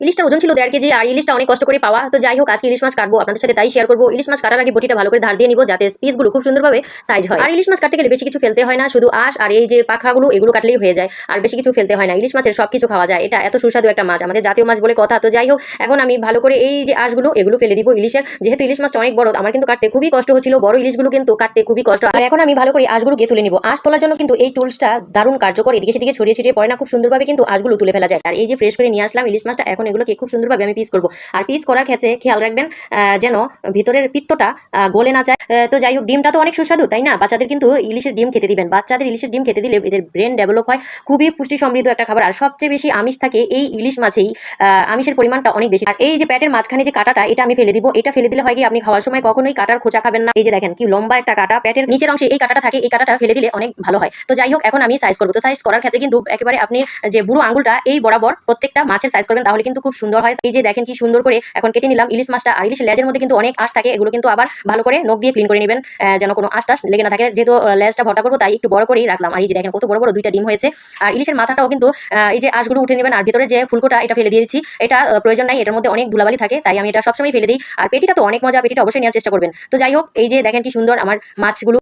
ইলিশটার ওজন ছিল 1.5 কেজি আর ইলিশটা অনেক কষ্ট করে পাওয়া। তো যাই হোক আজকে ইলিশ মাছ কাটবো, আপনাদের সাথে তাই শেয়ার করবো। ইলিশ মাছ কাটার আগে বটিটা ভালো করে ধার দিয়ে নিব যাতে পিসগুলো খুব সুন্দরভাবে সাইজ হয়। আর ইলিশ মাছ কাটতে গেলে বেশি কিছু ফেলতে হয় না, শুধু আঁশ আর এই যে পাখাগুলো এগুলো কাটলেই হয়ে যায়, আর বেশি কিছু ফেলতে হয় না। ইলিশ মাছের সবকিছু খাওয়া যায়, এটা এত সুস্বাদু একটা মাছ, আমাদের জাতীয় মাছ বলে কথা। তো যাই হোক এখন আমি ভালো করে এই যে আঁশগুলো এগুলো ফেলে দিব ইলিশের। যেহেতু ইলিশ মাছটা অনেক বড়, আমার কিন্তু কাটতে খুবই কষ্ট হচ্ছিল, বড় ইলিশগুলো কিন্তু কাটতে খুবই কষ্ট। আর এখন আমি ভালো করে আঁশগুলোকে তুলে নিব। আঁশ তোলার জন্য কিন্তু এই টুলসটা দারুণ কার্যকর, এদিকে সেদিকে ছড়িয়ে ছিটিয়ে পড়ে না, খুব সুন্দরভাবে কিন্তু আঁশগুলো তুলে ফেলা যায়। আর এই যে ফ্রেশ করে নিয়ে আসলাম ইলিশ মাছটা, এখন এগুলোকে খুব সুন্দরভাবে আমি পিস করবো। আর পিস করার ক্ষেত্রে খেয়াল রাখবেন যেন ভিতরের পিত্তটা গলে না যায়। তো যাই হোক ডিমটা তো অনেক সুস্বাদু তাই না, বাচ্চাদের কিন্তু ইলিশের ডিম খেতে দিবেন। বাচ্চাদের ইলিশের ডিম খেতে দিলে এদের ব্রেন ডেভেলপ হয়, খুবই পুষ্টি সমৃদ্ধ একটা খাবার। আর সবচেয়ে বেশি আমিষ থাকে এই ইলিশ মাছেই, আমিষের পরিমাণটা অনেক বেশি। আর এই যে পেটের মাঝখানে যে কাঁটাটা এটা আমি ফেলে দিব, এটা ফেলে দিলে হয় কি আপনি খাওয়ার সময় কখনোই কাঁটার খোঁচা খাবেন না। এই যে দেখেন কি লম্বা একটা কাঁটা, পেটের নিচের অংশে এই কাঁটাটা থাকে, এই কাঁটাটা ফেলে দিলে অনেক ভালো হয়। তো যাই হোক এখন আমি সাইজ করবো। তো সাইজ করার ক্ষেত্রে কিন্তু একেবারে আপনি যে বুড়ো আঙুলটা এই বরাবর প্রত্যেকটা মাছের সাইজ করবেন, তাহলে কিন্তু খুব সুন্দর হয়। এই যে দেখেন কি সুন্দর করে এখন কেটে নিলাম ইলিশ মাছটা। আর ইলিশের লেজের মধ্যে কিন্তু অনেক আঁশ থাকে, এগুলো কিন্তু আবার ভালো করে নখ দিয়ে ক্লিন করে নেবেন যেন কোনো আঁশ টাশ লেগে না থাকে। যেহেতু লেজটা ভর্তা করবো তাই একটু বড় করেই রাখলাম। আর এই যে দেখেন কত বড় বড় দুইটা ডিম হয়েছে। আর ইলিশের মাথাটাও কিন্তু এই যে আঁশগুলো উঠে নেবেন, আর ভিতরে যে ফুলকোটা এটা ফেলে দিয়েছি, এটা প্রয়োজন নাই, এটার মধ্যে অনেক ধুলাবালি থাকে, তাই আমি এটা সবসময় ফেলে দিই। আর পেটিটা তো অনেক মজা, পেটিটা অবশ্যই নেওয়ার চেষ্টা করবেন। তো যাই হোক এই যে দেখেন কি সুন্দর আমার মাছগুলো।